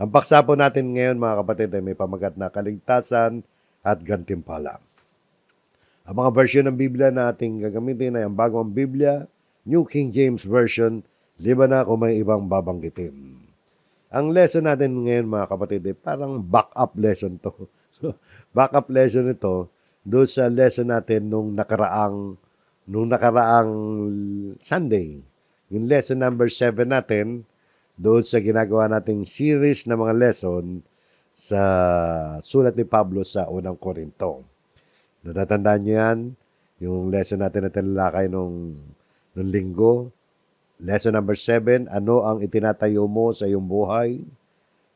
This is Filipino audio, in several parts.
Ang paksa po natin ngayon mga kapatid ay may pamagat na kaligtasan at gantimpala. Ang mga version ng Biblia na ating gagamitin ay ang bagong Biblia, New King James Version, liban na kung may ibang babanggitin. Ang lesson natin ngayon mga kapatid ay parang back-up lesson to. So, back-up lesson ito doon sa lesson natin nung nakaraang Sunday. Yung lesson number 7 natin doon sa ginagawa nating series na mga lesson sa sulat ni Pablo sa unang Korinto. Natatandaan niyo yan? Yung lesson natin na tinalakay nung linggo. Lesson number 7, ano ang itinatayo mo sa iyong buhay?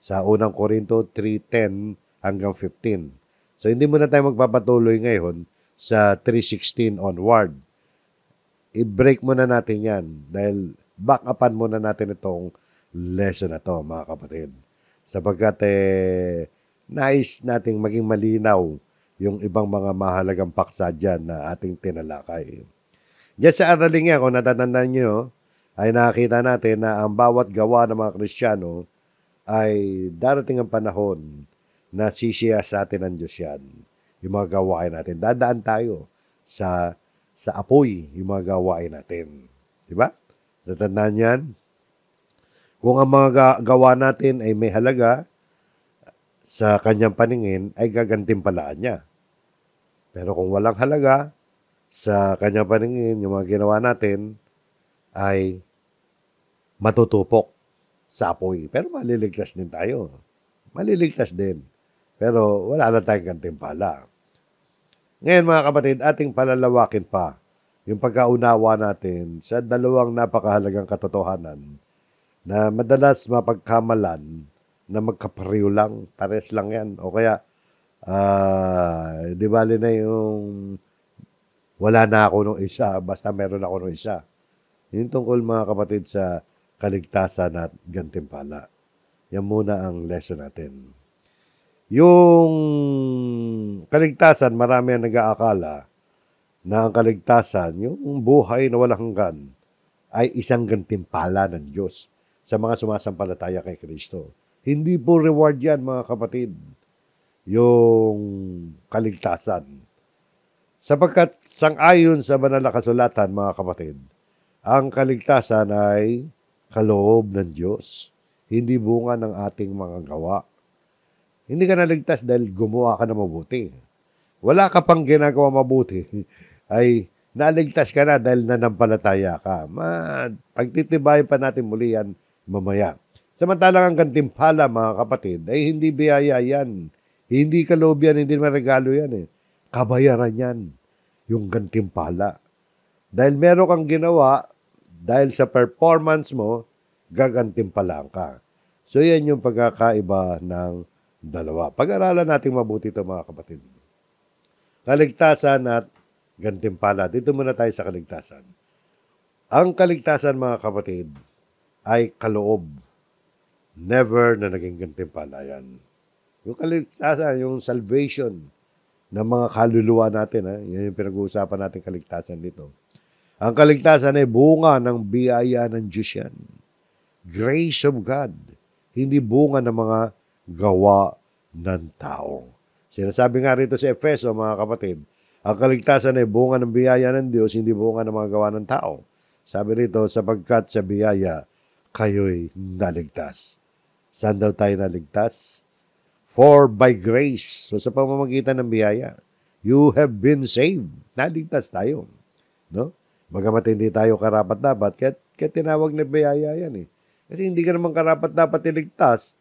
Sa unang Korinto 3:10 hanggang 15. So hindi muna tayo magpapatuloy ngayon sa 3:16 onward. I-break muna natin yan dahil back-upan muna natin itong lesson na to mga kapatid. Sapagkat nais nating maging malinaw yung ibang mga mahalagang paksa dyan na ating tinalakay. Diyan sa araling yan, kung natatandaan nyo, ay nakita natin na ang bawat gawa ng mga Kristiyano ay darating ang panahon na sisiya sa atin ng Diyos yan. Yung mga gawain natin. Dadaan tayo sa apoy yung mga gawain natin. Diba? Natatandaan yan? Kung ang mga gawa natin ay may halaga, sa kanyang paningin ay gagantimpalaan niya. Pero kung walang halaga, sa kanyang paningin, yung mga ginawa natin ay matutupok sa apoy. Pero maliligtas din tayo. Maliligtas din. Pero wala na tayong gantimpala. Ngayon mga kapatid, ating palalawakin pa yung pagkaunawa natin sa dalawang napakahalagang katotohanan na madalas mapagkamalan na magkapareho lang, pares lang yan. O kaya, di bali na yung wala na ako nung isa, basta meron ako nung isa. Yung tungkol mga kapatid sa kaligtasan at gantimpala. Yan muna ang lesson natin. Yung kaligtasan, marami ang nag-aakala na ang kaligtasan, yung buhay na walang hanggan, ay isang gantimpala ng Diyos sa mga sumasampalataya kay Kristo. Hindi po reward yan, mga kapatid, yung kaligtasan. Sapagkat sang-ayon sa banal na kasulatan, mga kapatid, ang kaligtasan ay kaloob ng Diyos, hindi bunga ng ating mga gawa. Hindi ka naligtas dahil gumawa ka na mabuti. Wala ka pang ginagawa mabuti, ay naligtas ka na dahil nanampalataya ka. Pagtitibayin pa natin muli yan mamaya. Samantalang ang gantimpala, mga kapatid, ay hindi biyaya yan. Hindi kaloob yan, hindi regalo yan. Kabayaran yan, yung gantimpala. Dahil meron kang ginawa, dahil sa performance mo, gagantimpalaan ka. So yan yung pagkakaiba ng dalawa. Pag-aralan natin mabuti ito, mga kapatid. Kaligtasan at gantimpala. Dito muna tayo sa kaligtasan. Ang kaligtasan, mga kapatid, ay kaloob. Never na naging gantimpala yan. Yung kaligtasan, yung salvation ng mga kaluluwa natin, yan yung pinag-uusapan natin kaligtasan dito. Ang kaligtasan ay bunga ng biyaya ng Diyos yan. Grace of God. Hindi bunga ng mga gawa ng tao. Sinasabi nga rito sa Efeso, mga kapatid, ang kaligtasan ay bunga ng biyaya ng Diyos, hindi bunga ng mga gawa ng tao. Sabi rito, sapagkat sa biyaya, kayo'y naligtas. Saan daw tayo naligtas? For by grace. So sa pamamagitan ng biyaya, you have been saved. Naligtas tayo. No? Bagamat hindi tayo karapat-dapat, kaya tinawag na biyaya yan. Kasi hindi ka naman karapat-dapat iligtas,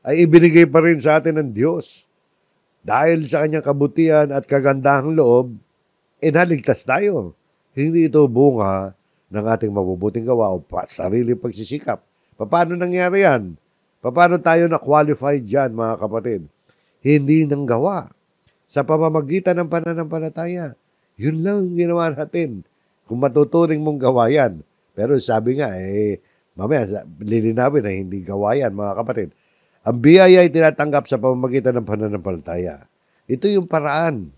ay ibinigay pa rin sa atin ng Diyos. Dahil sa kanyang kabutihan at kagandahang loob, naligtas tayo. Hindi ito bunga ng ating mabubuting gawa o sariling pagsisikap. Paano nangyari yan? Paano tayo na-qualified dyan, mga kapatid? Hindi nang gawa. Sa pamamagitan ng pananampalataya. Yun lang ang ginawa natin. Kung matuturing mong gawa yan. Pero sabi nga, mamaya, lilinawin na hindi gawa yan, mga kapatid. Ang biyaya ay tinatanggap sa pamamagitan ng pananampalataya. Ito yung paraan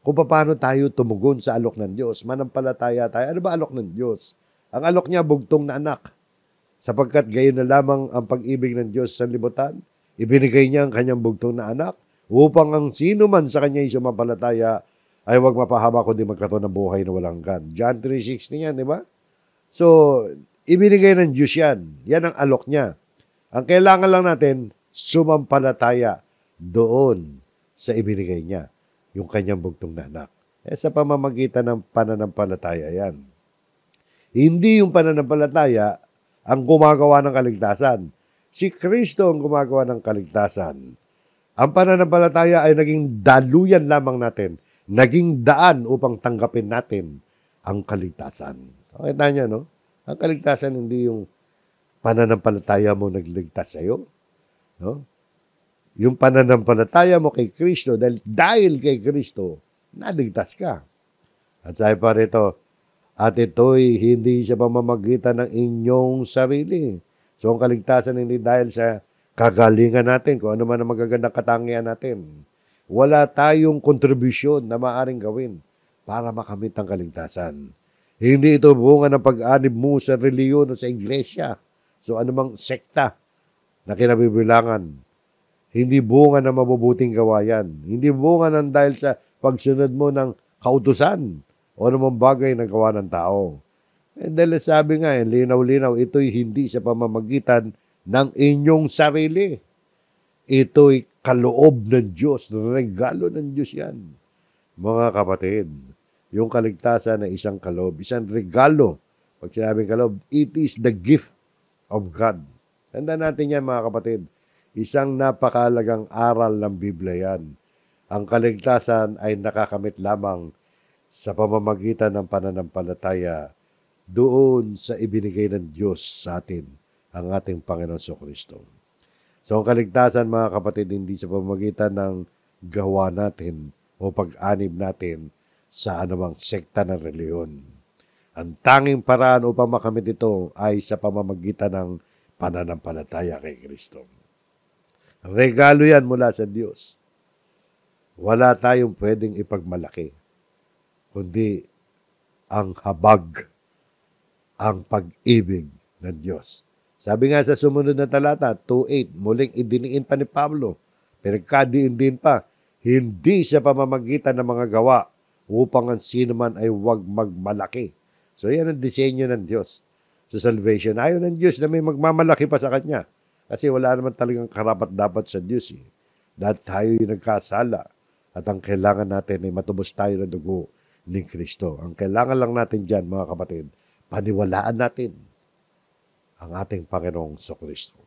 kung paano tayo tumugon sa alok ng Diyos. Manampalataya tayo. Ano ba alok ng Diyos? Ang alok niya, bugtong na anak. Sapagkat gayon na lamang ang pag-ibig ng Diyos sa libutan, ibinigay niya ang kanyang bugtong na anak upang ang sino man sa kanya sumampalataya ay huwag mapahaba kundi magkaroon ng buhay na walang hanggan. John 3:16 yan, di ba? So, ibinigay ng Diyos yan. Yan ang alok niya. Ang kailangan lang natin, sumampalataya doon sa ibinigay niya, yung kanyang bugtong na anak. Sa pamamagitan ng pananampalataya yan. Hindi yung pananampalataya ang gumagawa ng kaligtasan. Si Kristo ang gumagawa ng kaligtasan. Ang pananampalataya ay naging daluyan lamang natin, naging daan upang tanggapin natin ang kaligtasan. Kita niyo, no? Ang kaligtasan hindi yung pananampalataya mo nagligtas sa'yo. No? Yung pananampalataya mo kay Kristo, dahil kay Kristo, naligtas ka. At sabi pa rito, at ito'y hindi sa pamamagitan ng inyong sarili. So ang kaligtasan hindi dahil sa kagalingan natin, kung ano man ang magagandang katangian natin. Wala tayong kontribusyon na maaaring gawin para makamit ang kaligtasan. Hindi ito bunga ng pag-anib mo sa reliyon o sa iglesia. So anumang sekta na kinabibilangan. Hindi bunga ng mabubuting gawayan. Hindi bunga ng dahil sa pagsunod mo ng kautusan o anumang bagay na gawa ng tao. Dahil sabi nga, linaw-linaw, ito'y hindi sa pamamagitan ng inyong sarili. Ito'y kaloob ng Diyos, regalo ng Diyos yan. Mga kapatid, yung kaligtasan na isang kaloob, isang regalo. Pag sinabing kaloob, it is the gift of God. Tandaan natin yan, mga kapatid. Isang napakalagang aral ng Biblia yan. Ang kaligtasan ay nakakamit lamang sa pamamagitan ng pananampalataya doon sa ibinigay ng Diyos sa atin, ang ating Panginoon Kristo. So ang kaligtasan, mga kapatid, hindi sa pamamagitan ng gawa natin o pag-anib natin sa anumang sekta ng reliyon. Ang tanging paraan upang makamit ito ay sa pamamagitan ng pananampalataya kay Kristo. Regalo yan mula sa Diyos. Wala tayong pwedeng ipagmalaki, kundi ang habag, ang pag-ibig ng Diyos. Sabi nga sa sumunod na talata, 2:8, muling idiniin pa ni Pablo, pinagkadiin din pa, hindi sa pamamagitan ng mga gawa, upang ang sino man ay huwag magmalaki. So yan ang disenyo ng Diyos sa salvation. Ayaw ng Diyos na may magmamalaki pa sa Kanya. Kasi wala naman talagang karapat-dapat sa Diyos. Dahil tayo yung nagkasala. At ang kailangan natin ay matubos tayo ng dugo ni Kristo. Ang kailangan lang natin dyan, mga kapatid, paniwalaan natin ang ating Panginoong Kristo.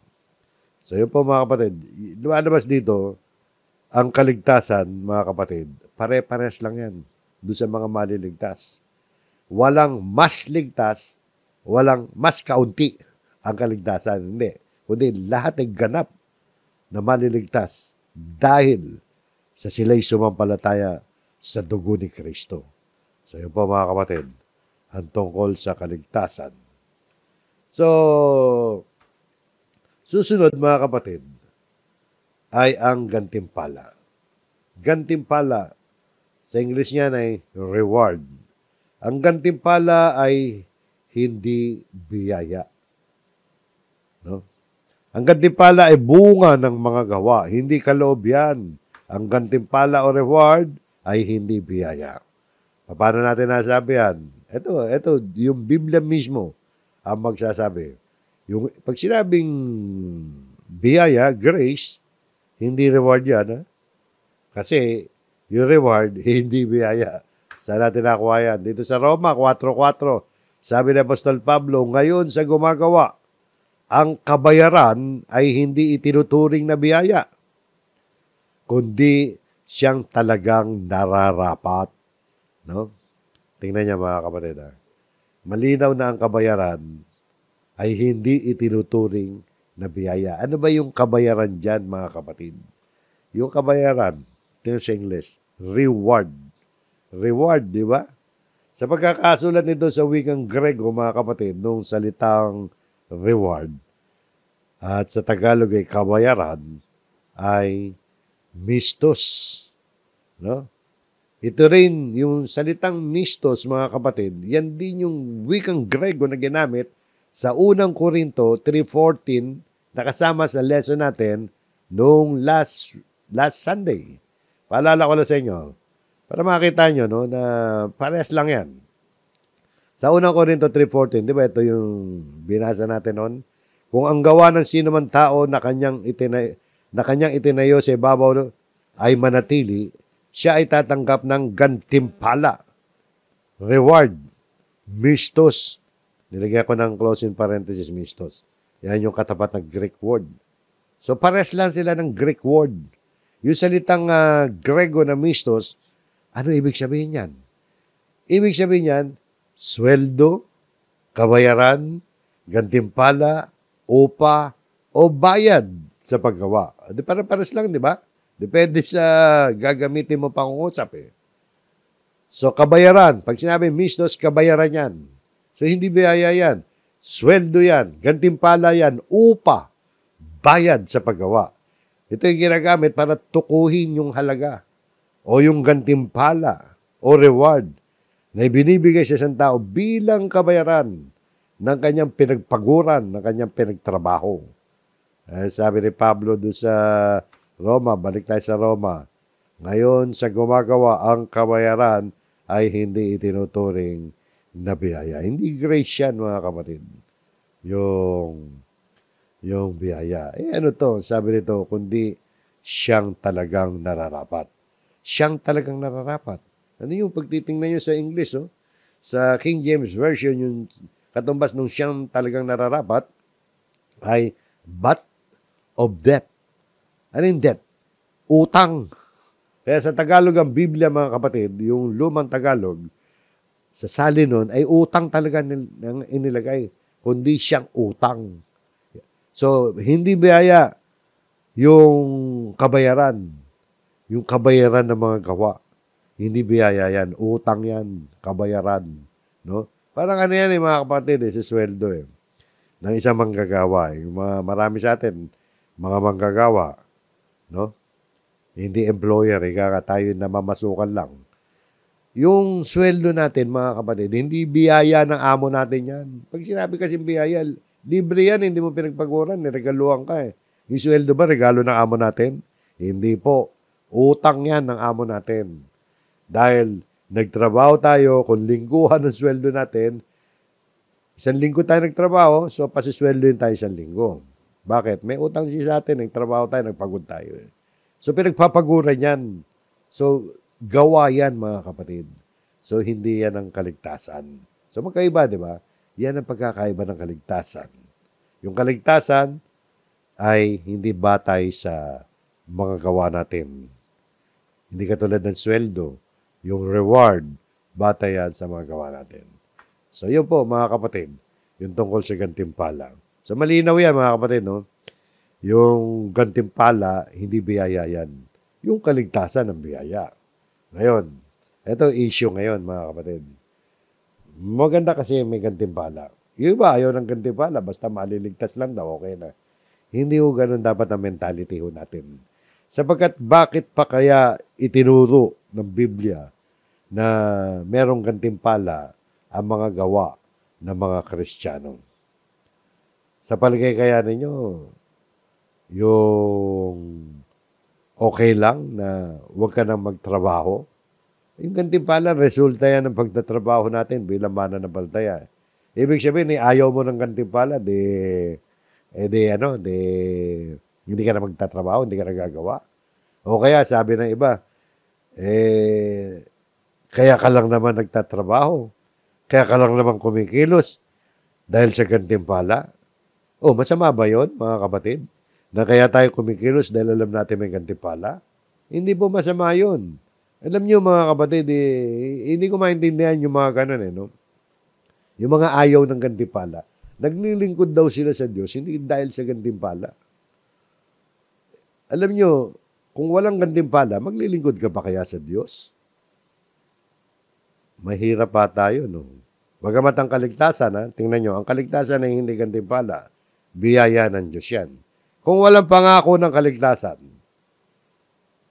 So yun po, mga kapatid, lumalabas dito, ang kaligtasan, mga kapatid, pare-pares lang yan doon sa mga maliligtas. Walang mas ligtas, walang mas kaunti ang kaligtasan. Hindi. Kundi lahat ay ganap na maliligtas dahil sa sila'y sumampalataya sa dugo ni Kristo. So yun po, mga kapatid, ang tungkol sa kaligtasan. So, susunod, mga kapatid, ay ang gantimpala. Gantimpala, sa English niyan ay reward. Ang gantimpala ay hindi biyaya. No? Ang gantimpala ay bunga ng mga gawa, hindi kaloob yan. Ang gantimpala o reward ay hindi biyaya. Paano natin nasabi yan? Ito, yung Biblia mismo ang magsasabi. Yung, pag sinabing biyaya, grace, hindi reward yan. Ha? Kasi yung reward, hindi biyaya. Saan natin nakuha yan? Dito sa Roma 4:4, sabi ni Apostol Pablo, ngayon sa gumagawa, ang kabayaran ay hindi itinuturing na biyaya, kundi siyang talagang nararapat. No? Tingnan niya, mga kapatid. Malinaw na ang kabayaran ay hindi itinuturing na biyaya. Ano ba yung kabayaran dyan, mga kapatid? Yung kabayaran, ito sa English, reward. Reward, di ba? Sa pagkakasulat nito sa wikang Grego, mga kapatid, nung salitang reward, at sa Tagalog ay kabayaran, ay mistos. No? Ito rin, yung salitang mistos, mga kapatid, yan din yung wikang Grego na ginamit sa unang Korinto 3:14, na kasama sa lesson natin noong last Sunday. Paalala ko lang sa inyo, para makita nyo no, na parehas lang yan. Sa unang Korinto 3:14, di ba ito yung binasa natin noon? Kung ang gawa ng sino man tao na kanyang itinayo sa ibabaw ay manatili, siya ay tatanggap ng gantimpala, reward, mistos. Nilagyan ko ng closing parenthesis, mistos. Yan yung katapat ng Greek word. So pares lang sila ng Greek word. Yung salitang Grego na mistos, ano ibig sabihin yan? Ibig sabihin yan, sweldo, kabayaran, gantimpala, upa, o bayad sa paggawa. Di pares lang, di ba? Depende sa gagamitin mo pangungusap eh. So, kabayaran. Pag sinabi mistos, kabayaran yan. So, hindi biyaya yan. Sweldo yan. Gantimpala yan. Upa. Bayad sa paggawa. Ito yung ginagamit para tukuhin yung halaga o yung gantimpala o reward na ibinibigay sa isang tao bilang kabayaran ng kanyang pinagpaguran, ng kanyang pinagtrabaho. Sabi ni Pablo doon sa Roma, balik tayo sa Roma, ngayon sa gumagawa ang kabayaran ay hindi itinuturing na biyaya. Hindi grace yan, mga kapatid. Yung biyaya. Ano to? Sabi nito, kundi siyang talagang nararapat. Siyang talagang nararapat. Ano yung pagtitingnan nyo sa English, oh? Sa King James Version, yung katumbas nung siyang talagang nararapat ay but of debt. Ano yung debt? Utang. Kaya sa Tagalog ang Biblia, mga kapatid, yung lumang Tagalog, sa sali nun ay utang talaga inilagay, kundi siyang utang. So, hindi biyaya yung kabayaran. Yung kabayaran ng mga gawa. Hindi biyaya yan. Utang yan. Kabayaran. No? Parang ano yan mga kapatid, sa sweldo ng isang manggagawa. Yung marami sa atin, mga manggagawa. No? Hindi employer. Ika tayo na mamasukan lang. Yung sweldo natin, mga kapatid, hindi biyaya ng amo natin yan. Pag sinabi kasi biyaya, libre yan, hindi mo pinagpaguran, niregaluhan ka eh. Yung sweldo ba, regalo ng amo natin? Hindi po. Utang yan ng amo natin. Dahil nagtrabaho tayo, kung lingguhan ng sweldo natin, isang linggo tayo nagtrabaho, so pasisweldoin tayo isang linggo. Bakit? May utang siya sa atin, nagtrabaho tayo, nagpagod tayo. So pinagpapaguran yan. So gawa yan, mga kapatid. So hindi yan ang kaligtasan. So magkaiba, di ba? Yan ang pagkakaiba ng kaligtasan. Yung kaligtasan ay hindi batay sa mga gawa natin. Hindi katulad ng sweldo. Yung reward, batay yan sa mga gawa natin. So yun po, mga kapatid, yung tungkol sa gantimpala. So malinaw yan, mga kapatid, no? Yung gantimpala, hindi biyaya yan. Yung kaligtasan ng biyaya. Ngayon, ito issue ngayon, mga kapatid. Maganda kasi may gantimpala. Yung iba, ayaw ng gantimpala, basta maliligtas lang daw, okay na. Hindi ho ganun dapat ang mentality ho natin. Sapagkat bakit pa kaya itinuro ng Biblia na merong gantimpala ang mga gawa ng mga Kristiyano? Sa palagay kaya ninyo, yung okay lang na huwag ka nang magtrabaho? Yung gantimpala, resulta yan ng pagtatrabaho natin bilang mananampalataya. Ibig sabihin, ayaw mo ng gantimpala, hindi ka na magtatrabaho, hindi ka na gagawa. O kaya, sabi ng iba, kaya ka lang naman nagtatrabaho, kaya ka lang naman kumikilos dahil sa gantimpala. O, masama ba yun, mga kapatid? Na kaya tayo kumikilos dahil alam natin may gantimpala? Hindi po masama yun. Alam niyo mga kapatid, hindi ko maintindihan yung mga ganun no? Yung mga ayaw ng gantimpala. Naglilingkod daw sila sa Diyos, hindi dahil sa gantimpala. Alam niyo, kung walang gantimpala, maglilingkod ka ba kaya sa Diyos? Mahirap pa tayo, no? Bagamat ang kaligtasan, tingnan nyo, ang kaligtasan ay hindi gantimpala. Biyaya ng Diyos yan. Kung walang pangako ng kaligtasan,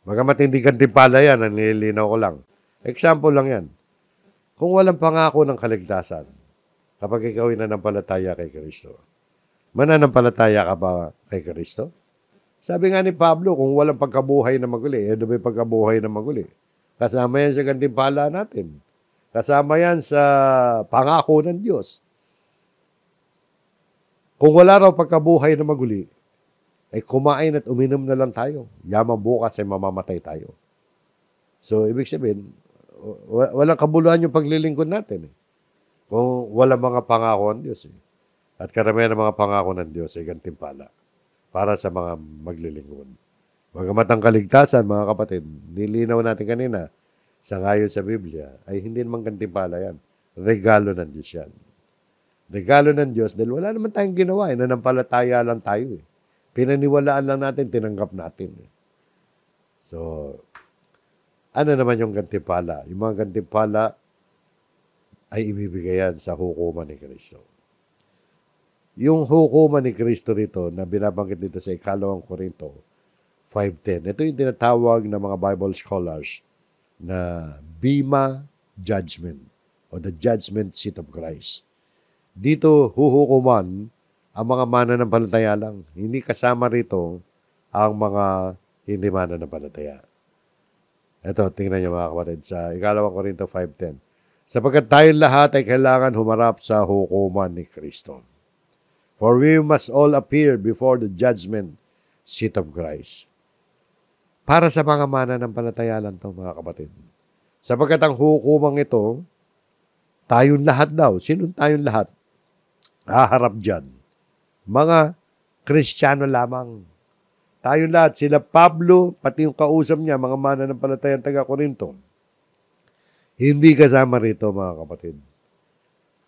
bagamat hindi gantimpala yan, nililinaw ko lang. Example lang yan. Kung walang pangako ng kaligtasan, kapag ikaw ay nanampalataya kay Kristo, mananampalataya ka ba kay Kristo? Sabi nga ni Pablo, kung walang pagkabuhay na maguli, ano ba yung pagkabuhay na maguli? Kasama yan sa gantimpala natin. Kasama yan sa pangako ng Diyos. Kung wala raw pagkabuhay na maguli, ay kumain at uminom na lang tayo. Yaman bukas ay mamamatay tayo. So, ibig sabihin, walang kabuluhan yung paglilingkod natin. Kung walang mga pangako ng Diyos. At karamihan ng mga pangako ng Diyos ay gantimpala para sa mga maglilingkod. Bagamat ang kaligtasan, mga kapatid, nilinaw natin kanina, sa ngayon sa Biblia, ay hindi naman gantimpala yan. Regalo ng Diyos yan. Regalo ng Diyos dahil wala naman tayong ginawa. Nanampalataya lang tayo. Pinaniwalaan lang natin, tinanggap natin. So, ano naman yung gantimpala? Yung mga gantimpala ay ibibigay yan sa hukuman ni Kristo. Yung hukuman ni Kristo rito na binabanggit dito sa 2 Korinto 5:10. Ito yung tinatawag ng mga Bible scholars na Bema Judgment o the Judgment Seat of Christ. Dito huhukuman ang mga mananampalataya lang. Hindi kasama rito ang mga hindi mananampalataya. Ito, tingnan niyo mga kapatid sa 2 Korinto 5:10. Sapagkat tayong lahat ay kailangan humarap sa hukuman ni Kristo. For we must all appear before the judgment seat of Christ. Para sa mga mananampalataya lang ito, mga kapatid. Sapagkat ang hukumang ito, tayong lahat daw. Sinong tayong lahat? Haharap dyan. Mga Kristiyano lamang. Tayong lahat. Sila Pablo, pati yung kausap niya, mga mananampalatayang taga-Korinto. Hindi kasama rito, mga kapatid.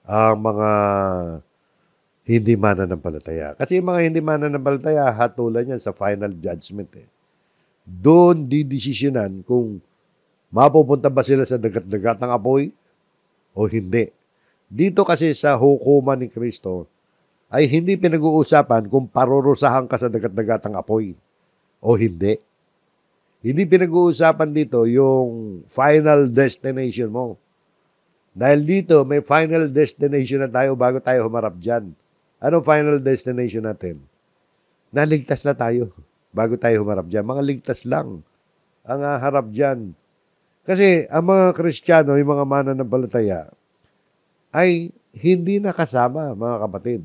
Ang mga hindi mananampalataya. Kasi yung mga hindi mananampalataya, hatulan yan sa final judgment. Doon didesisyonan kung mapupunta ba sila sa dagat-dagat ng apoy o hindi. Dito kasi sa hukuman ni Kristo ay hindi pinag-uusapan kung parurusahan ka sa dagat-dagat ng apoy o hindi. Hindi pinag-uusapan dito yung final destination mo. Dahil dito may final destination na tayo bago tayo humarap dyan. Anong final destination natin? Naligtas na tayo bago tayo humarap dyan. Mga ligtas lang ang harap dyan. Kasi ang mga Kristiyano, yung mga mananampalataya, ay hindi nakasama, mga kapatid,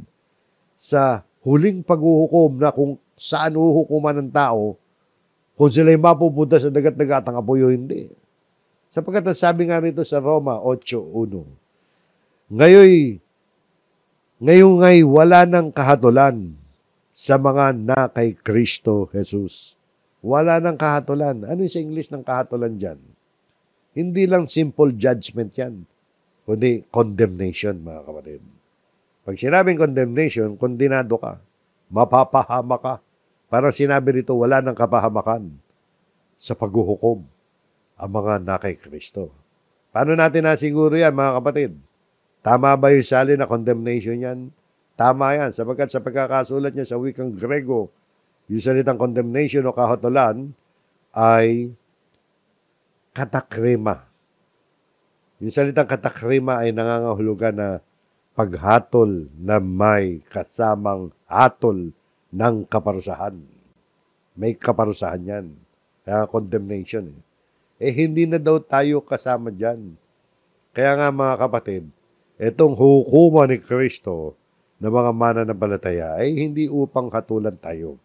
sa huling paghuhukom na kung saan huhukuman ng tao, kung sila'y mapupunta sa dagat-dagatang apoy o hindi. Sapagkat sabi nga rito sa Roma 8:1, Ngayon ay wala ng kahatulan sa mga na kay Kristo Jesus. Wala ng kahatulan. Ano yung sa English ng kahatulan dyan? Hindi lang simple judgment yan, kundi condemnation, mga kapatid. Pag sinabing condemnation, kondenado ka. Mapapahama ka. Parang sinabi rito, wala ng kapahamakan sa paghuhukom ang mga na kay Kristo. Paano natin nasiguro yan, mga kapatid? Tama ba yung sali na condemnation yan? Tama yan, sapagkat sa pagkakasulat niya sa wikang Grego, yung salitang condemnation o kahatulan ay katakrima. Yung salitang katakrima ay nangangahulugan na paghatol na may kasamang hatol ng kaparusahan. May kaparusahan yan. Kaya condemnation. Hindi na daw tayo kasama dyan. Kaya nga mga kapatid, itong hukuman ni Kristo na mga mananampalataya ay hindi upang hatulan tayo.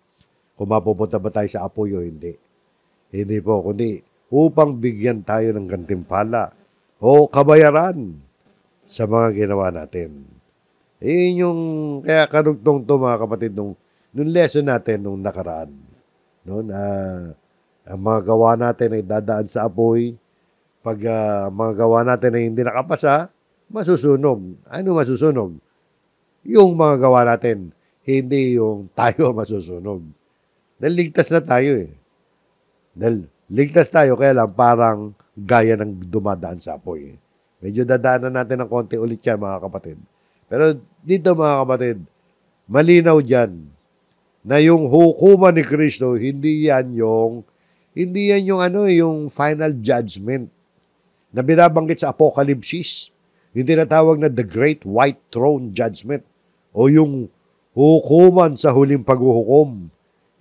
Kung mapupunta ba tayo sa apoy o hindi. Hindi po, kundi upang bigyan tayo ng gantimpala o kabayaran sa mga ginawa natin. Yung, kaya karugtong to mga kapatid, nung lesson natin nung nakaraan. Ang mga gawa natin ay dadaan sa apoy. Pag mga gawa natin ay hindi nakapasa, masusunog. Ano masusunog? Yung mga gawa natin, hindi yung tayo masusunog. Dahil ligtas na tayo Dahil ligtas tayo, kaya lang parang gaya ng dumadaan sa apoy. Medyo dadaanan natin ng konti ulit yan, mga kapatid. Pero dito, mga kapatid, malinaw dyan na yung hukuman ni Kristo, hindi yan yung final judgment na binabanggit sa Apokalipsis. Yung tinatawag na the Great White Throne Judgment o yung hukuman sa huling paghuhukom.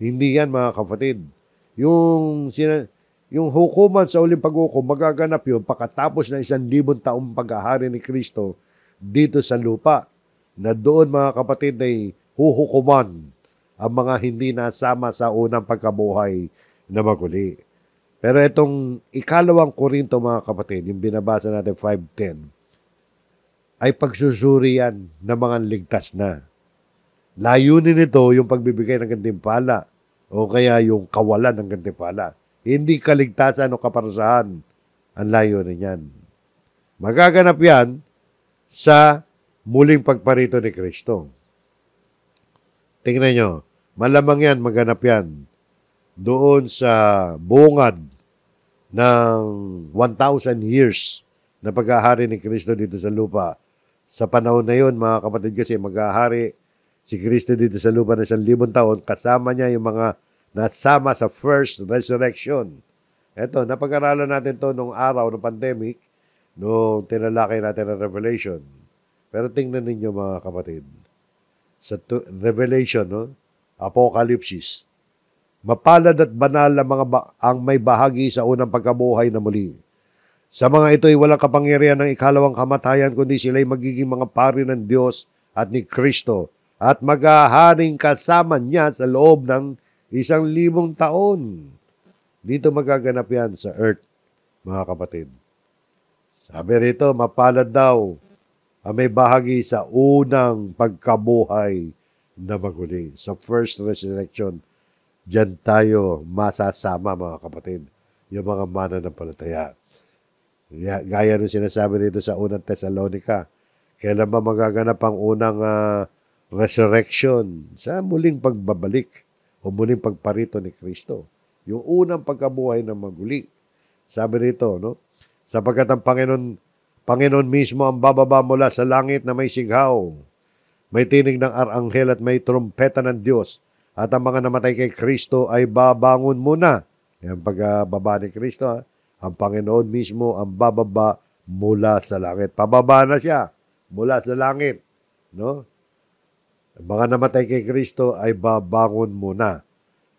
Hindi yan mga kapatid. Yung, yung hukuman sa uling paghukom, magaganap yun pagkatapos ng 1,000 taong paghahari ni Kristo dito sa lupa. Na doon mga kapatid ay huhukuman ang mga hindi nasama sa unang pagkabuhay na maguli. Pero itong ikalawang Korinto mga kapatid, yung binabasa natin 5:10, ay pagsusuri yan ng mga ligtas na. Layunin nito yung pagbibigay ng gantimpala o kaya yung kawalan ng gantimpala. Hindi kaligtasan o kaparasahan ang layunin yan. Magaganap yan sa muling pagparito ni Kristo. Tingnan nyo, malamang yan, maganap yan doon sa bungad ng 1,000 years na paghahari ni Kristo dito sa lupa. Sa panahon na yun, mga kapatid, kasi maghahari si Kristo dito sa lupa ng 1,000 taon, kasama niya yung mga nasama sa first resurrection. Eto, napag-aralan natin to nung araw ng pandemic, nung tinalakay natin ang Revelation. Pero tingnan ninyo mga kapatid, sa Revelation, no? Apocalypse, mapalad at banal ang, ang may bahagi sa unang pagkabuhay na muli. Sa mga ito ay walang kapangyarihan ng ikalawang kamatayan, kundi sila'y magiging mga pari ng Diyos at ni Kristo at maghaharing kasama niya sa loob ng 1,000 taon. Dito magaganap yan sa earth, mga kapatid. Sabi rito, mapalad daw ang may bahagi sa unang pagkabuhay na maguli. Sa first resurrection, diyan tayo masasama mga kapatid, yung mga mananampalataya. Gaya ng sinasabi dito sa unang Thessalonica, kailan ba magaganap ang unang resurrection? Sa muling pagbabalik o muling pagparito ni Kristo. Yung unang pagkabuhay na maguli. Sabi rito, no? Sapagkat ang Panginoon mismo ang bababa mula sa langit na may sighaw, may tinig ng aranghel at may trumpeta ng Diyos, at ang mga namatay kay Kristo ay babangon muna. Yan pagbaba ni Kristo, ha? Ang Panginoon mismo ang bababa mula sa langit. Pababa na siya mula sa langit. No? Ang mga namatay kay Kristo ay babangon muna.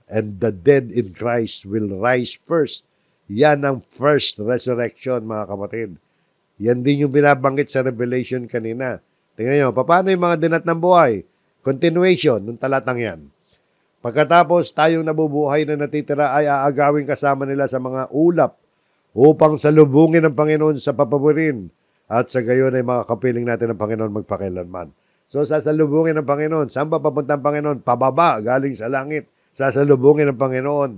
And the dead in Christ will rise first. Yan ang first resurrection, mga kapatid. Yan din yung binabanggit sa Revelation kanina. Tingnan nyo, paano yung mga dinat ng buhay? Continuation ng talatang yan. Pagkatapos tayong nabubuhay na natitira ay aagawin kasama nila sa mga ulap upang salubungin ng Panginoon sa papaburin at sa gayon ay makakapiling natin ng Panginoon magpakailanman. So sasalubungin ng Panginoon. Saan ba papunta ang Panginoon? Pababa, galing sa langit. Sasalubungin ng Panginoon.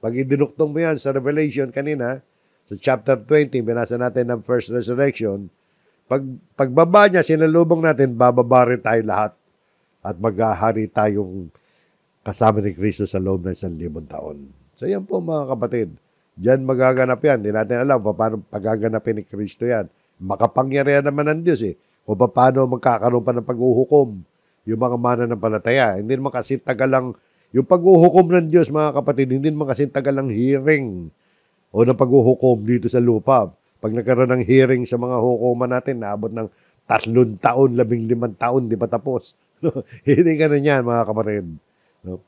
Pag idinuktong mo yan sa Revelation kanina, sa chapter 20, binasa natin ng first resurrection, pagbaba niya, sinalubong natin, bababa rin tayo lahat at maghahari tayong kasama ni Kristo sa loob ng 1,000 taon. So yan po mga kapatid, diyan magaganap yan. Hindi natin alam paano pagaganapin ni Kristo yan. Makapangyarihan naman ng Diyos eh. O paano magkakaroon pa ng paghuhukom yung mga mananampalataya. Hindi naman kasi tagalang, yung paghuhukom ng Diyos mga kapatid, hindi naman kasi tagalang hearing o ng paghuhukom dito sa lupa. Pag nagkaroon ng hearing sa mga hukuman natin, naabot ng 3 taon, 15 taon, di pa tapos. Hindi ganun yan, mga kapatid. No?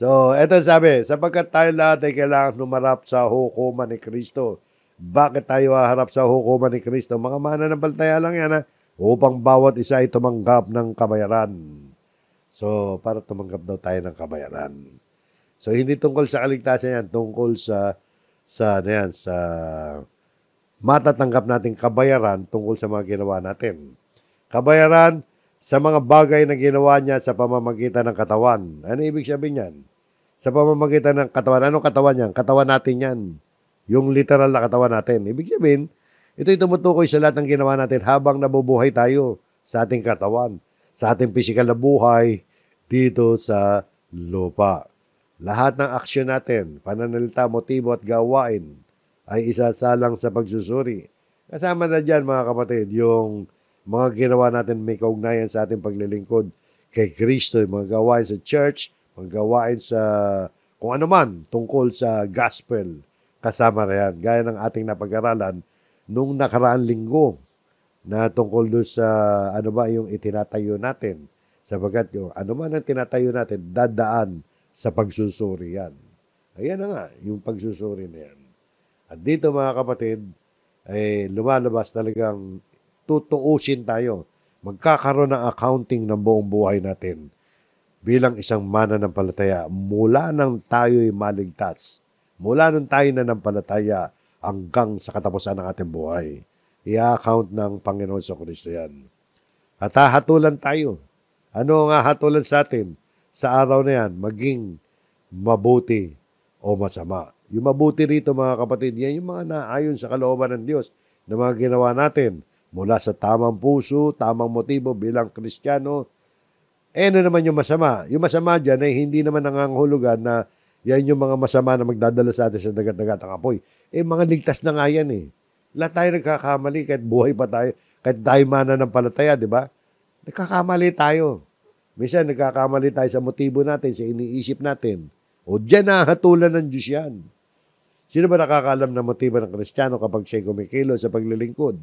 So, eto sabi, sapagkat tayo lahat ay kailangan humarap sa hukuman ni Kristo. Bakit tayo haharap sa hukuman ni Kristo? Mga mananampalataya lang yan, ha? Upang bawat isa ay tumanggap ng kabayaran. So, para tumanggap daw tayo ng kabayaran. So, hindi tungkol sa kaligtasan yan, tungkol sa matatanggap nating kabayaran tungkol sa mga ginawa natin. Kabayaran sa mga bagay na ginawa niya sa pamamagitan ng katawan. Ano ibig sabihin yan? Sa pamamagitan ng katawan. Anong katawan yan? Katawan natin yan. Yung literal na katawan natin. Ibig sabihin, ito'y tumutukoy sa lahat ng ginawa natin habang nabubuhay tayo sa ating katawan, sa ating pisikal na buhay dito sa lupa. Lahat ng aksyon natin, pananalita, motibo at gawain ay isasalang sa pagsusuri. Kasama na dyan mga kapatid, yung mga ginawa natin may kaugnayan sa ating paglilingkod kay Kristo, yung mga gawain sa church, mga gawain sa kung ano man tungkol sa gospel. Kasama na yan. Gaya ng ating napag-aralan nung nakaraang linggo na tungkol doon sa ano ba yung itinatayo natin. Sapagkat yung ano man ang tinatayo natin, dadaan sa pagsusuri yan. Ayan na nga, yung pagsusuri na yan. At dito mga kapatid, ay lumalabas talagang tutuusin tayo. Magkakaroon ng accounting ng buong buhay natin bilang isang mananampalataya mula nang tayo'y maligtas. Mula nang tayo nanampalataya hanggang sa katapusan ng ating buhay. I-account ng Panginoon sa Kristo yan. At hahatulan tayo. Ano ang hahatulan sa atin? Sa araw na yan, maging mabuti o masama. Yung mabuti rito mga kapatid, yan yung mga naayon sa kalooban ng Diyos na mga ginawa natin mula sa tamang puso, tamang motibo bilang Kristiyano. Ano naman yung masama? Yung masama dyan ay hindi naman nangangahulugan na yan yung mga masama na magdadala sa atin sa dagat-dagat ang apoy. Mga ligtas na nga yan eh. Lahat tayo nagkakamali kahit buhay pa tayo, kahit tayo mananampalataya, di ba? Nagkakamali tayo. Minsan nagkakamali tayo sa motibo natin, sa iniisip natin. O dyan hatulan ng Diyos yan. Sino ba nakakaalam ng motibo ng Kristiyano kapag siya'y kumikilo sa paglilingkod?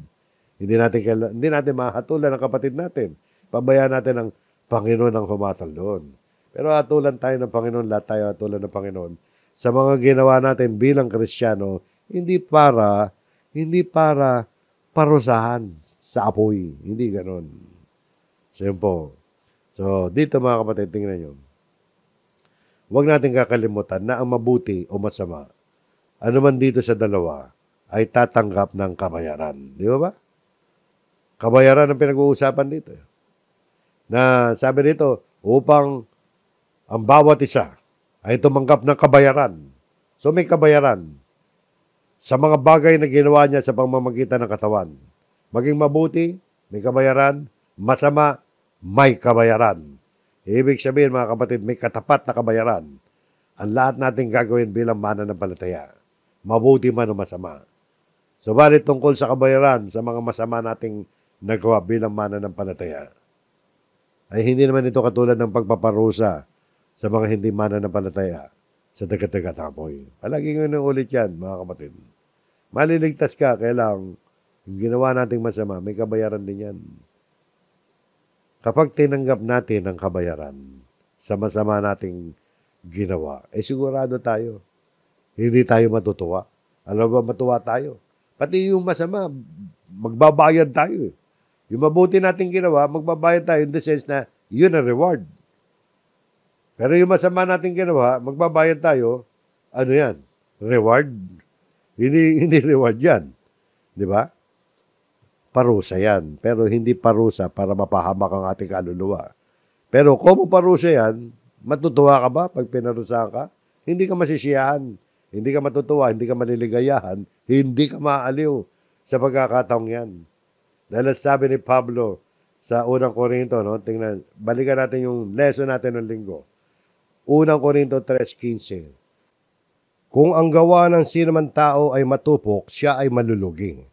Hindi natin mahatulan ng kapatid natin. Pabayaan natin ang Panginoon ang humatol doon. Pero hatulan tayo ng Panginoon, lahat tayo hatulan ng Panginoon sa mga ginawa natin bilang Kristiyano, hindi para parusahan sa apoy. Hindi ganon. So yun po. So dito mga kapatid, tingnan nyo. Huwag natin kakalimutan na ang mabuti o masama, ano man dito sa dalawa, ay tatanggap ng kabayaran. Di ba? Kabayaran ang pinag-uusapan dito. Na sabi dito, upang ang bawat isa ay tumanggap ng kabayaran. So may kabayaran sa mga bagay na ginawa niya sa pamamagitan ng katawan. Maging mabuti, may kabayaran. Masama, may kabayaran. Ibig sabihin mga kapatid, may katapat na kabayaran. Ang lahat natin gagawin bilang mananampalataya. Mabuti man o masama. So balit tungkol sa kabayaran sa mga masama nating nagawa bilang mananampalataya, ay hindi naman ito katulad ng pagpaparusa sa mga hindi mananampalataya sa dagat-dagat apoy. Palagi nga ulit yan, mga kapatid. Maliligtas ka, kaya lang, yung ginawa nating masama, may kabayaran din yan. Kapag tinanggap natin ang kabayaran sa masama nating ginawa, sigurado tayo. Hindi tayo matutuwa. Alam ba, matuwa tayo. Pati yung masama, magbabayad tayo. Yung mabuti nating ginawa, magbabayad tayo in the sense na yun ang reward. Pero yung masama nating ginawa, magbabayad tayo, ano yan? Reward? Hindi reward yan. Di ba? Parusa yan. Pero hindi parusa para mapahamak ang ating kaluluwa. Pero kung parusa yan, matutuwa ka ba pag pinarusahan ka? Hindi ka masisiyahan. Hindi ka matutuwa, hindi ka maliligayahan, hindi ka maaliw sa pagkakataong yan. Dahil sabi ni Pablo sa unang Korinto, no? Tingnan, balikan natin yung lesson natin ng linggo. Unang Korinto 3:15. Kung ang gawa ng sinuman tao ay matupok, siya ay malulugi.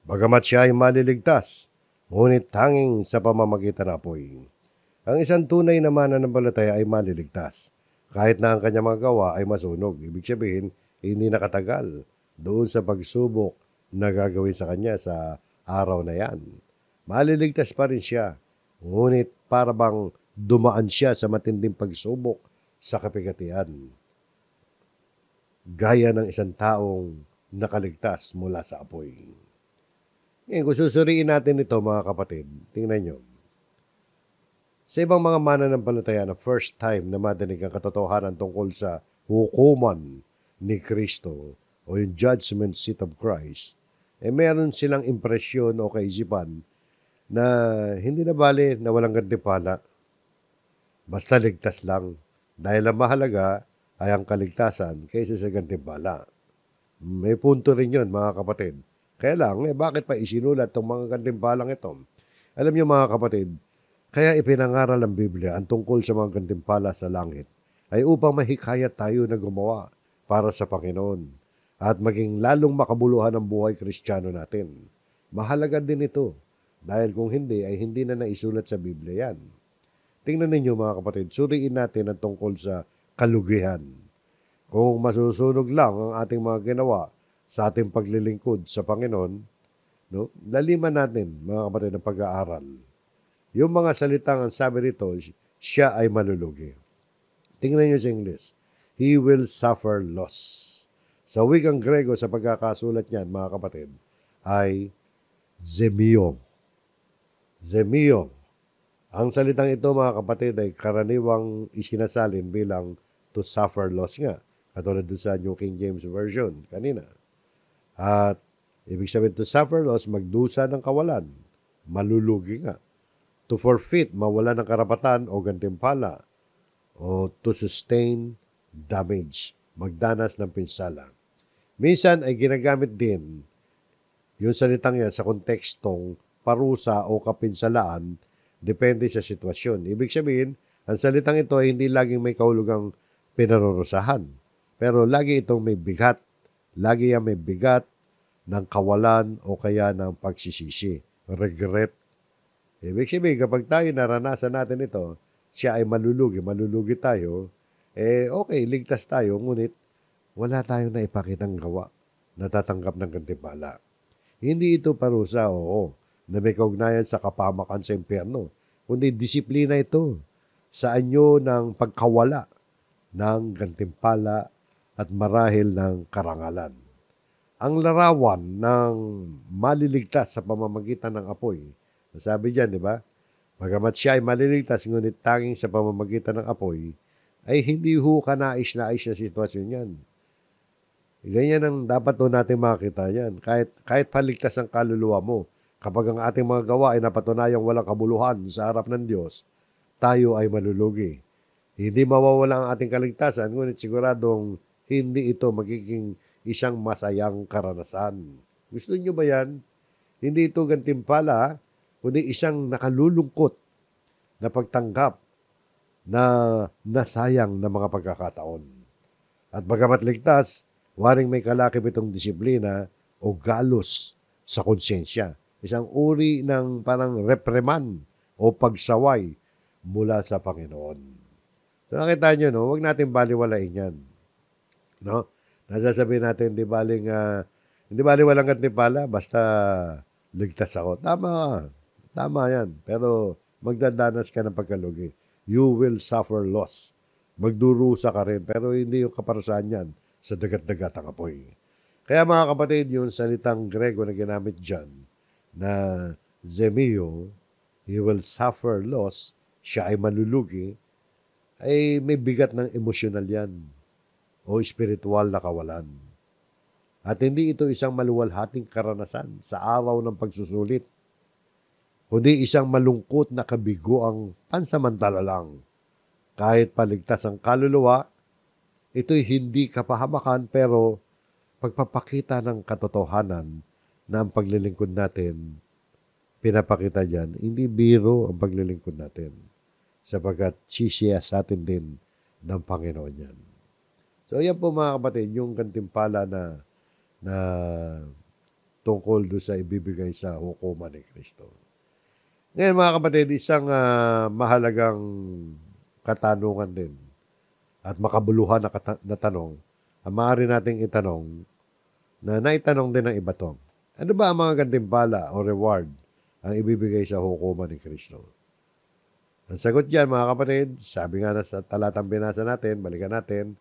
Bagamat siya ay maliligtas, ngunit tanging sa pamamagitan ng apoy. Ang isang tunay na mananampalataya ay maliligtas. Kahit na ang kanyang mga gawa ay masunog. Ibig sabihin, hindi nakatagal doon sa pagsubok na gagawin sa kanya sa araw na yan. Maliligtas pa rin siya. Ngunit para bang dumaan siya sa matinding pagsubok sa kapigatian. Gaya ng isang taong nakaligtas mula sa apoy. Ngayon, kung susuriin natin ito mga kapatid, tingnan nyo. Sa ibang mga mananampalataya na first time na madinig ang katotohanan tungkol sa hukuman ni Kristo o yung judgment seat of Christ, meron silang impresyon o kaisipan na hindi na bali na walang gantimpala. Basta ligtas lang. Dahil ang mahalaga ay ang kaligtasan kaysa sa gantimpala. May punto rin yun mga kapatid. Kaya lang, bakit pa isinulat itong mga gantimpalang ito? Alam niyo mga kapatid, kaya ipinangaral ang Biblia ang tungkol sa mga gantimpala sa langit ay upang mahikayat tayo na gumawa para sa Panginoon at maging lalong makabuluhan ang buhay Kristiyano natin. Mahalaga din ito dahil kung hindi ay hindi na naisulat sa Biblia yan. Tingnan ninyo mga kapatid, suriin natin ang tungkol sa kalugihan. Kung masusunog lang ang ating mga ginawa sa ating paglilingkod sa Panginoon, no, laliman natin mga kapatid ang pag-aaral. Yung mga salitang ang sabi rito, siya ay malulugi. Tingnan nyo sa English. He will suffer loss. Sa wikang Grego, sa pagkakasulat niyan, mga kapatid, ay zemio. Zemio. Ang salitang ito, mga kapatid, ay karaniwang isinasalin bilang to suffer loss nga. Katulad doon sa New King James Version kanina. At ibig sabihin, to suffer loss, magdusa ng kawalan. Malulugi nga. To forfeit, mawala ng karapatan o gantimpala. O to sustain damage, magdanas ng pinsala. Minsan ay ginagamit din yung salitang yan sa kontekstong parusa o kapinsalaan depende sa sitwasyon. Ibig sabihin, ang salitang ito ay hindi laging may kahulugang pinarurusahan. Pero lagi itong may bigat. Lagi yan may bigat ng kawalan o kaya ng pagsisisi. Regret. Ibig sabihin, kapag tayo naranasan natin ito, siya ay malulugi tayo, okay, ligtas tayo, ngunit wala tayong naipakitang gawa na tatanggap ng gantimpala. Hindi ito parusa, na may kaugnayan sa kapamakan sa impyerno, kundi disiplina ito sa anyo ng pagkawala ng gantimpala at marahil ng karangalan. Ang larawan ng maliligtas sa pamamagitan ng apoy, sabi diyan, di ba? Bagamat siya ay maliligtas, ngunit tanging sa pamamagitan ng apoy, ay hindi ho kanais-nais na sitwasyon yan. Ganyan ang dapat ho natin makita yan. Kahit paligtas ang kaluluwa mo, kapag ang ating mga gawa ay napatunayang walang kabuluhan sa harap ng Diyos, tayo ay malulugi. Hindi mawawala ang ating kaligtasan, ngunit siguradong hindi ito magiging isang masayang karanasan. Gusto niyo ba yan? Hindi ito gantimpala, kundi isang nakalulungkot na pagtanggap na nasayang na mga pagkakataon. At bagamat ligtas, waring may kalakip itong disiplina o galos sa konsensya. Isang uri ng parang repriman o pagsaway mula sa Panginoon. So nakita nyo, no? Huwag natin baliwalain yan. No? Nasasabihin natin, hindi bali walang gantimpala, basta ligtas ako. Tama yan. Pero magdadanas ka ng pagkalugi. You will suffer loss. Magdurusa ka rin, pero hindi yung kaparusahan yan sa dagat-dagat ang apoy. Kaya mga kapatid, yung salitang Grego na ginamit dyan, na zemio, he will suffer loss, siya ay malulugi, ay may bigat ng emosyonal yan o espiritual na kawalan. At hindi ito isang maluwalhating karanasan sa araw ng pagsusulit, kundi isang malungkot na kabiguang pansamantala lang. Kahit paligtas ang kaluluwa, ito'y hindi kapahamakan pero pagpapakita ng katotohanan na ang paglilingkod natin, pinapakita dyan, hindi biro ang paglilingkod natin sapagkat sisiya sa atin din ng Panginoon yan. So yan po mga kapatid, yung gantimpala na tungkol doon sa ibibigay sa hukuman ni Kristo. Ngayon mga kapatid, isang mahalagang katanungan din at makabuluhan na tanong ang maaari nating itanong na naitanong din ng iba to. Ano ba ang mga gantimpala o reward ang ibibigay sa hukuman ni Kristo? Ang sagot dyan mga kapatid, sabi nga na sa talatang binasa natin, balikan natin,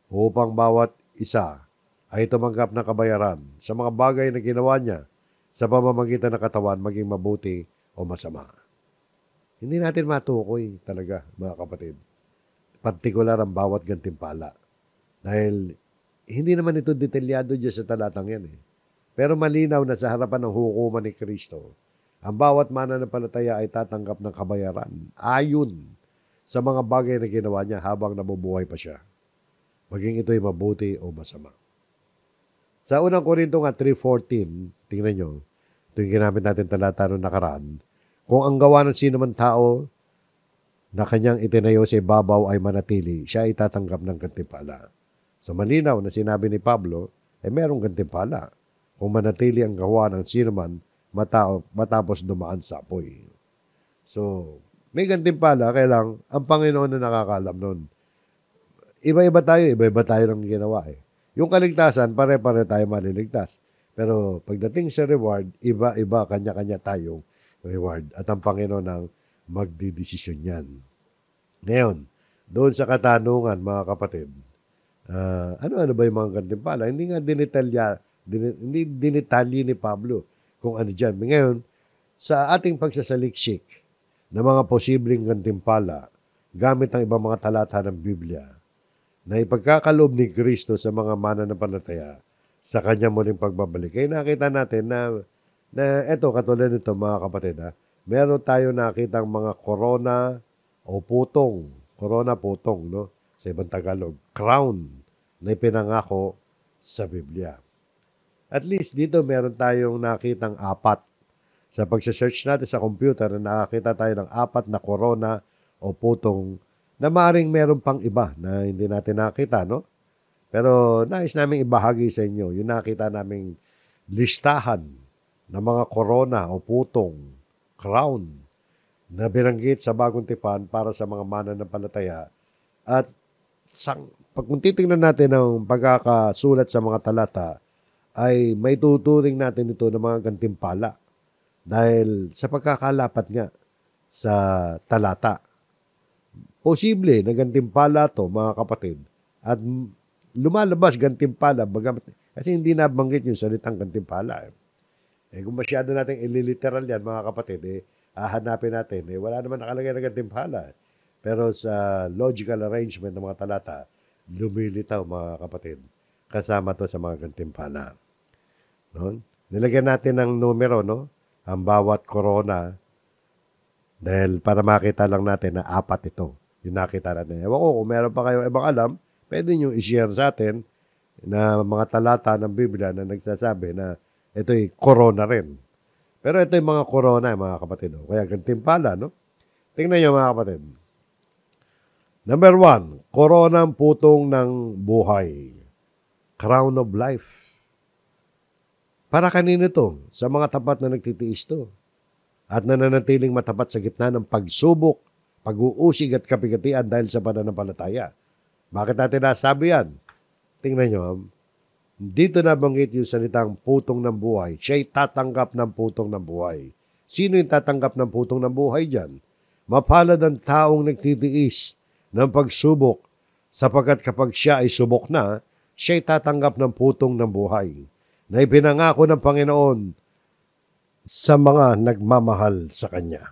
upang bawat isa ay tumanggap ng kabayaran sa mga bagay na ginawa niya sa pamamagitan ng katawan, maging mabuti o masama. Hindi natin matukoy talaga, mga kapatid. Partikular ang bawat gantimpala. Dahil hindi naman ito detalyado dyan sa talatang yan. Pero malinaw na sa harapan ng hukuman ni Kristo, ang bawat mananampalataya ay tatanggap ng kabayaran ayon sa mga bagay na ginawa niya habang nabubuhay pa siya. Maging ito'y mabuti o masama. Sa unang Korinto nga 3:14, tingnan nyo, ito yung ginamit natin talata noong nakaraan, kung ang gawa ng sino man tao na kanyang itinayo sa ibabaw ay manatili, siya ay tatanggap ng gantimpala. So malinaw na sinabi ni Pablo, merong gantimpala kung manatili ang gawa ng sino man matapos dumaan sa apoy. So, may gantimpala, kaya lang, ang Panginoon na nakakalam nun. Iba-iba tayo ng ginawa Yung kaligtasan, pare-pare tayo maliligtas. Pero pagdating sa reward, iba-iba, kanya-kanya tayong reward. At ang Panginoon ang magdidesisyon yan. Ngayon, doon sa katanungan, mga kapatid. Ano-ano ba yung mga gantimpala? Hindi nga hindi dinitalye ni Pablo kung ano dyan. Ngayon, sa ating pagsasaliksik ng mga posibleng gantimpala gamit ang ibang mga talata ng Biblia na ipagkakaloob ni Kristo sa mga mananampalataya sa kanyang muling pagbabalik. Kaya nakita natin na eto, katulad nito mga kapatid, meron tayo nakitang mga corona o putong, no? Sa ibang Tagalog, crown na ipinangako sa Biblia. At least dito meron tayong nakitang apat. Sa pagsa-search natin sa computer, nakakita tayo ng apat na corona o putong na maaaring meron pang iba na hindi natin nakita, no? Pero nais namin ibahagi sa inyo yung nakita naming listahan ng mga corona o putong, crown, na binanggit sa Bagong Tipan para sa mga mananampalataya. At kung titingnan natin ang pagkakasulat sa mga talata, ay may tuturing natin ito ng mga gantimpala. Dahil sa pagkakalapat nga sa talata. Posible na gantimpala to mga kapatid. At lumalabas gantimpala kasi hindi nabanggit yung salitang gantimpala. Kung masyado natin ililiteral yan mga kapatid, hahanapin natin. Wala naman nakalagay na gantimpala. Pero sa logical arrangement ng mga talata, lumilitaw mga kapatid. Kasama to sa mga gantimpala. No? Nilagyan natin ng numero, no? Ang bawat corona dahil para makita lang natin na apat ito. Yung nakita natin. Ewan ko, kung meron pa kayo ibang alam, pwede nyo i-share sa atin na mga talata ng Biblia na nagsasabi na ito'y corona rin. Pero ito yung mga corona, mga kapatid. Kaya gantimpala, no? Tingnan nyo, mga kapatid. Number 1, koronang putong ng buhay. Crown of life. Para kanino to? Sa mga tapat na nagtitiis to. At nananatiling matapat sa gitna ng pagsubok, pag-uusig at kapigatian dahil sa pananampalataya. Bakit natin nasabi yan? Tingnan nyo, dito nabanggit yung salitang putong ng buhay. Siya'y tatanggap ng putong ng buhay. Sino yung tatanggap ng putong ng buhay dyan? Mapalad ang taong nagtitiis ng pagsubok, sapagkat kapag siya ay subok na, siya'y tatanggap ng putong ng buhay na ipinangako ng Panginoon sa mga nagmamahal sa Kanya.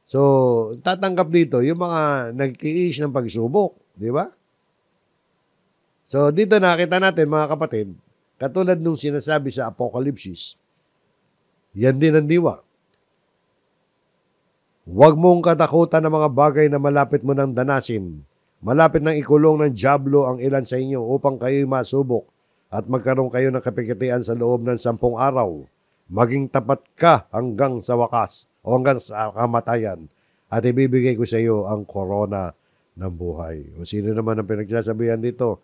So, tatanggap dito yung mga nagtiis ng pagsubok, di ba? So, dito nakita natin mga kapatid, katulad nung sinasabi sa Apokalipsis, yan din ang diwa. Huwag mong katakutan ng mga bagay na malapit mo nang danasin. Malapit nang ikulong ng dyablo ang ilan sa inyo upang kayo'y masubok at magkaroon kayo ng kapigatian sa loob ng 10 araw. Maging tapat ka hanggang sa wakas o hanggang sa kamatayan at ibibigay ko sa iyo ang korona ng buhay. O sino naman ang pinagsasabihan dito?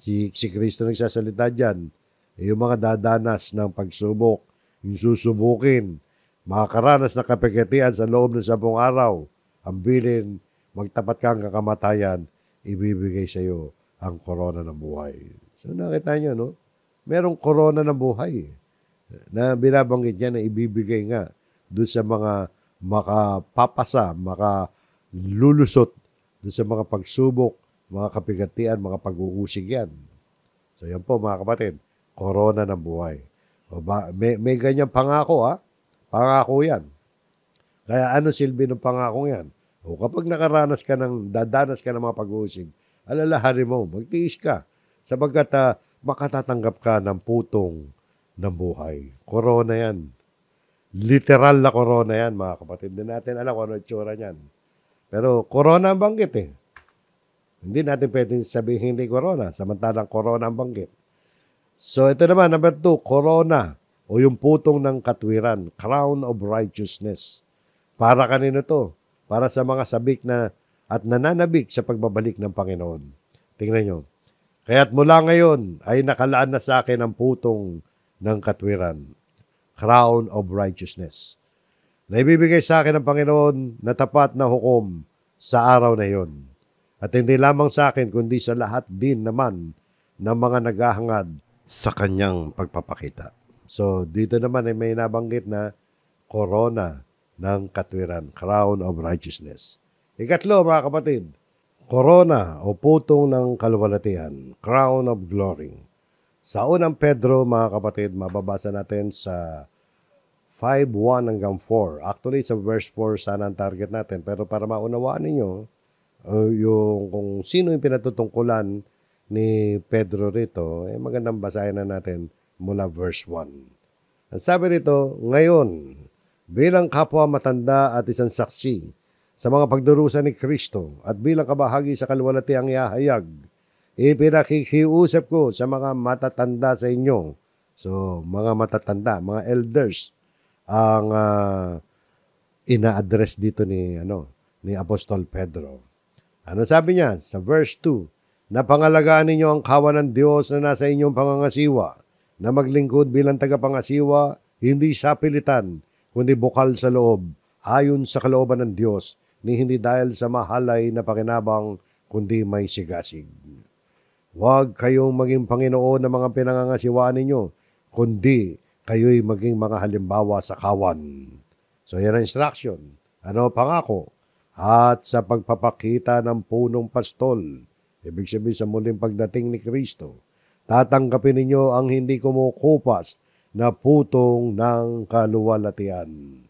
Si Kristo nagsasalita dyan. Yung mga dadanas ng pagsubok, yung susubukin, makakaranas na kapigatian sa loob ng 10 araw. Ang bilin, magtapat ka hanggang kamatayan, ibibigay sa iyo ang korona ng buhay. So nakita nyo, no? Merong korona ng buhay na binabanggit niya na ibibigay nga doon sa mga makapapasa, makalulusot doon sa mga pagsubok, mga kapigatian, mga pag-uusig yan. So yan po mga kapatid, korona ng buhay. May ganyan pangako Pangako yan. Kaya ano silbi ng pangako yan? O kapag dadanas ka ng mga pag-uusig, alalahanin mo, magtiis ka. Sapagkat makatatanggap ka ng putong ng buhay. Corona yan. Literal na corona yan, mga kapatid. Hindi natin alam kung ano itsura niyan. Pero corona ang banggit Hindi natin pwedeng sabihin hindi corona, samantalang corona ang banggit. So ito naman, number 2, corona o yung putong ng katwiran, crown of righteousness. Para kanino to? Para sa mga sabik na at nananabik sa pagbabalik ng Panginoon. Tingnan nyo. Kaya't mula ngayon ay nakalaan na sa akin ang putong ng katwiran, crown of righteousness. Na ibibigay sa akin ng Panginoon na tapat na hukom sa araw na iyon. At hindi lamang sa akin, kundi sa lahat din naman ng mga naghahangad sa kanyang pagpapakita. So, dito naman ay may nabanggit na corona ng katwiran, crown of righteousness. Ikatlo, mga kapatid, Corona o putong ng kaluwalhatian, crown of glory. Sa unang Pedro, mga kapatid, mababasa natin sa 5:1 hanggang 4. Actually, sa verse 4 sana ang target natin. Pero para maunawaan ninyo yung kung sino yung pinatutungkulan ni Pedro rito, magandang basahin na natin mula verse 1. Ang sabi rito, ngayon, bilang kapwa matanda at isang saksi sa mga pagdurusa ni Kristo at bilang kabahagi sa kaluwalhatiang ihahayag, ipinakikiusap ko sa mga matatanda sa inyo. So, mga matatanda, mga elders, ang ina-address dito ni Apostol Pedro. Ano sabi niya sa verse 2? Napangalagaan ninyo ang kawan ng Diyos na nasa inyong pangangasiwa, na maglingkod bilang tagapangasiwa, hindi sa pilitan, kundi bukal sa loob, ayon sa kalooban ng Diyos, ni hindi dahil sa mahalay na pakinabang, kundi may sigasig. Huwag kayong maging Panginoon ng mga pinangangasiwaan ninyo, kundi kayo'y maging mga halimbawa sa kawan. So yan ang instruction. Ano pangako? At sa pagpapakita ng punong pastol, ibig sabihin sa muling pagdating ni Kristo, tatanggapin ninyo ang hindi kumukupas na putong ng kaluwalhatian.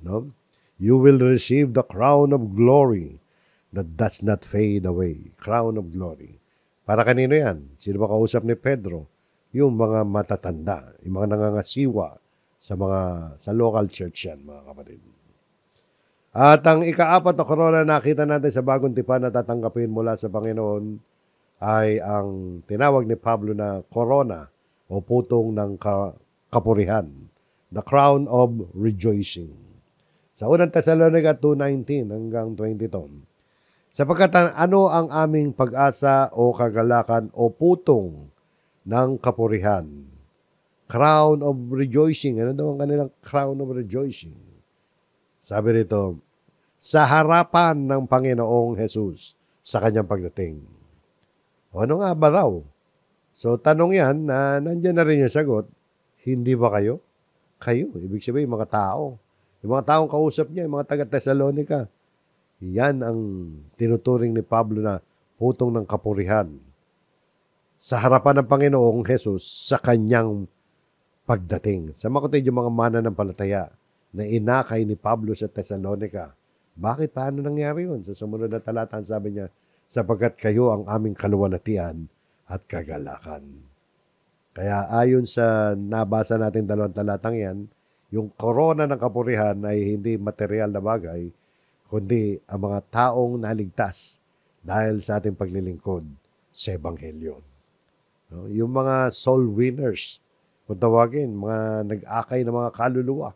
No? You will receive the crown of glory that does not fade away. Crown of glory. Para kanino yan? Sino ba kausap ni Pedro? Yung mga matatanda, yung mga nangangasiwa sa local church yan, mga kapatid. At ang ikaapat na corona nakita natin sa bagong tipan na tatanggapin mula sa Panginoon ay ang tinawag ni Pablo na corona o putong ng kapurihan, the crown of rejoicing. Sa unang Thessalonica 2:19 hanggang 22. Sapagkat ano ang aming pag-asa o kagalakan o putong ng kapurihan? Crown of rejoicing. Ano daw ang kanilang crown of rejoicing? Sabi rito, sa harapan ng Panginoong Jesus sa kanyang pagdating. O ano nga ba raw? So tanong yan na nandiyan na rin yung sagot, hindi ba kayo? Kayo, ibig sabihin mga tao. Yung mga taong kausap niya, yung mga taga-Thessalonica, yan ang tinuturing ni Pablo na putong ng kapurihan. Sa harapan ng Panginoong Jesus sa kanyang pagdating. Sa makutid yung mga mananampalataya na inakay ni Pablo sa Thessalonica. Bakit? Paano nangyari yun? Sa sumunod na talata, sabi niya, sapagkat kayo ang aming kaluwalhatian at kagalakan. Kaya ayon sa nabasa natin dalawang talatang yan, yung korona ng kapurihan ay hindi material na bagay, kundi ang mga taong naligtas dahil sa ating paglilingkod sa Ebanghelyo. No? Yung mga soul winners, kung tawagin, mga nag-akay ng mga kaluluwa,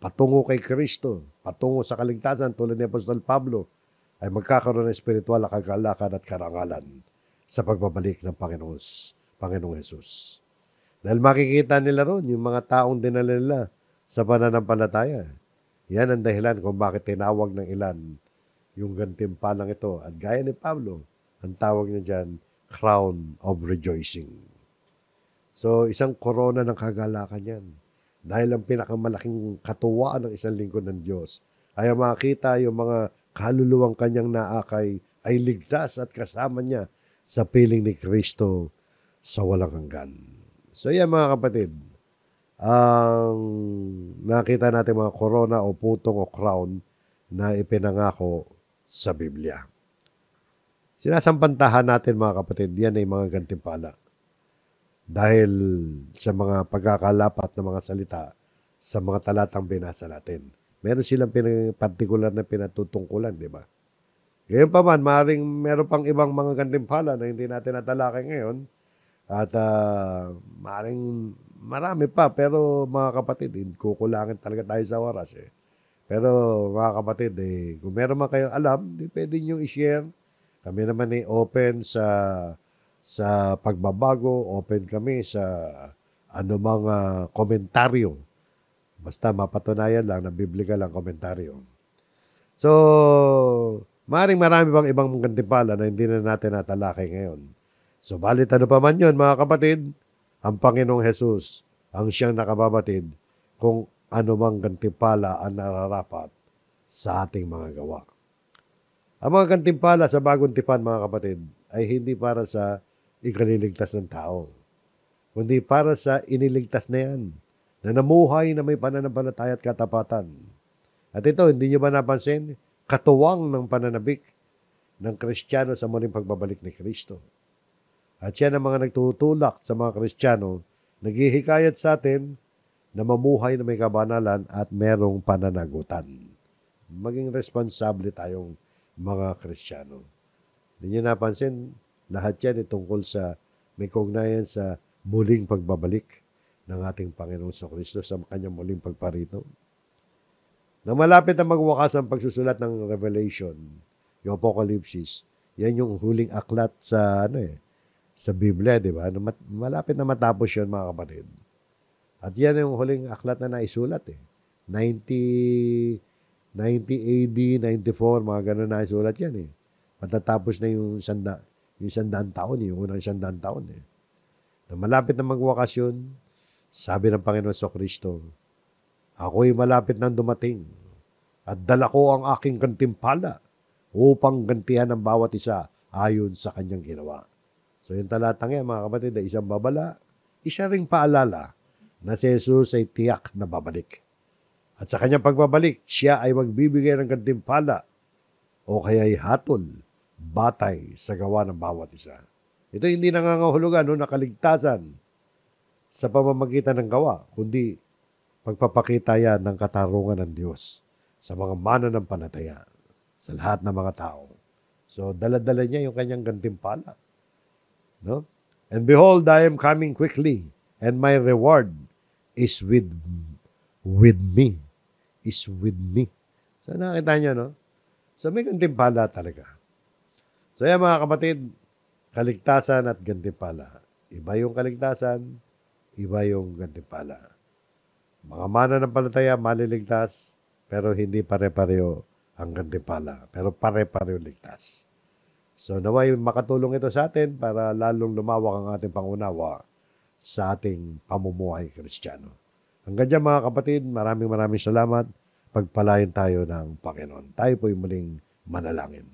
patungo kay Kristo, patungo sa kaligtasan tulad ni Apostol Pablo, ay magkakaroon ng spiritual na kagalakan at karangalan sa pagbabalik ng Panginoong Jesus. Dahil makikita nila ron yung mga taong dinala nila sa pananampalataya. Yan ang dahilan kung bakit tinawag ng ilan yung gantimpalang ito. At gaya ni Pablo, ang tawag niya dyan, crown of rejoicing. So, isang korona ng kagalakan yan. Dahil ang pinakamalaking katuwaan ng isang lingkod ng Diyos ay makita yung mga kaluluwang kanyang naakay ay ligtas at kasama niya sa piling ni Kristo sa walang hanggan. So yan mga kapatid, ang nakita natin mga corona o putong o crown na ipinangako sa Biblia. Sinasampantahan natin mga kapatid, yan ay mga gantimpala. Dahil sa mga pagkakalapat ng mga salita sa mga talatang binasa natin. Meron silang partikular na pinatutungkulan, di ba? Ngayon pa man, meron pang ibang mga gantimpala na hindi natin natalakay ngayon. At marami pa, pero mga kapatid, kukulangin talaga tayo sa oras eh. Pero mga kapatid, kung meron man kayong alam, pwede nyo i-share. Kami naman open sa pagbabago, open kami sa anumang komentaryo. Basta mapatunayan lang na biblical ang komentaryo. So, marami pang ibang gantimpala na hindi na natin natalakay ngayon. So, balit ano pa man yun, mga kapatid, ang Panginoong Jesus ang siyang nakababatid kung anumang gantimpala ang nararapat sa ating mga gawa. Ang mga gantimpala sa bagong tipan, mga kapatid, ay hindi para sa ikaliligtas ng tao, kundi para sa iniligtas na yan, na namuhay na may pananampalataya at katapatan. At ito, hindi nyo ba napansin? Katuwang ng pananabik ng Kristiyano sa muling pagbabalik ni Kristo. At yan ang mga nagtutulak sa mga Kristiyano, naghihikayat sa atin na mamuhay na may kabanalan at merong pananagutan. Maging responsable tayong mga Kristiyano. Hindi nyo napansin, lahat yan ay tungkol sa may kaugnayan sa muling pagbabalik ng ating Panginoong Kristo sa kanyang muling pagparito. Nang malapit na magwakas ang pagsusulat ng Revelation, yung Apocalypse, yan yung huling aklat sa sa Biblia, di ba? Malapit na matapos yun, mga kapatid. At yan yung huling aklat na naisulat 90 AD, 94, mga ganun na isulat yan Matatapos na yung 100 taon, yung unang 100 taon Na malapit na magwakas yun, sabi ng Panginoon Kristo, ako'y malapit nang dumating at dala ko ang aking gantimpala upang gantihan ang bawat isa ayon sa kanyang ginawa. So yung talatang yan, mga kapatid, ay isang babala, isa ring paalala na si Jesus ay tiyak na babalik. At sa kanyang pagbabalik, siya ay magbibigay ng gantimpala o kaya'y hatol, batay sa gawa ng bawat isa. Ito hindi nangangahulugan na kaligtasan sa pamamagitan ng gawa, kundi pagpapakita yan ng katarungan ng Diyos sa mga mananampalataya, sa lahat ng mga tao. So, dala-dala niya yung kanyang gantimpala. No? And behold, I am coming quickly, and my reward is with me. Is with me. So, nakita niyo, no? So, may gantimpala talaga. So, yan mga kapatid, kaligtasan at gantimpala. Iba yung kaligtasan, iba yung gantimpala. Mga mananampalataya, maliligtas, pero hindi pare-pareho ang gantimpala. Pero pare-pareho ligtas. So, naway makatulong ito sa atin para lalong lumawak ang ating pangunawa sa ating pamumuhay Kristiyano. Hanggang dyan mga kapatid, maraming salamat. Pagpalain tayo ng Panginoon. Tayo po'y muling manalangin.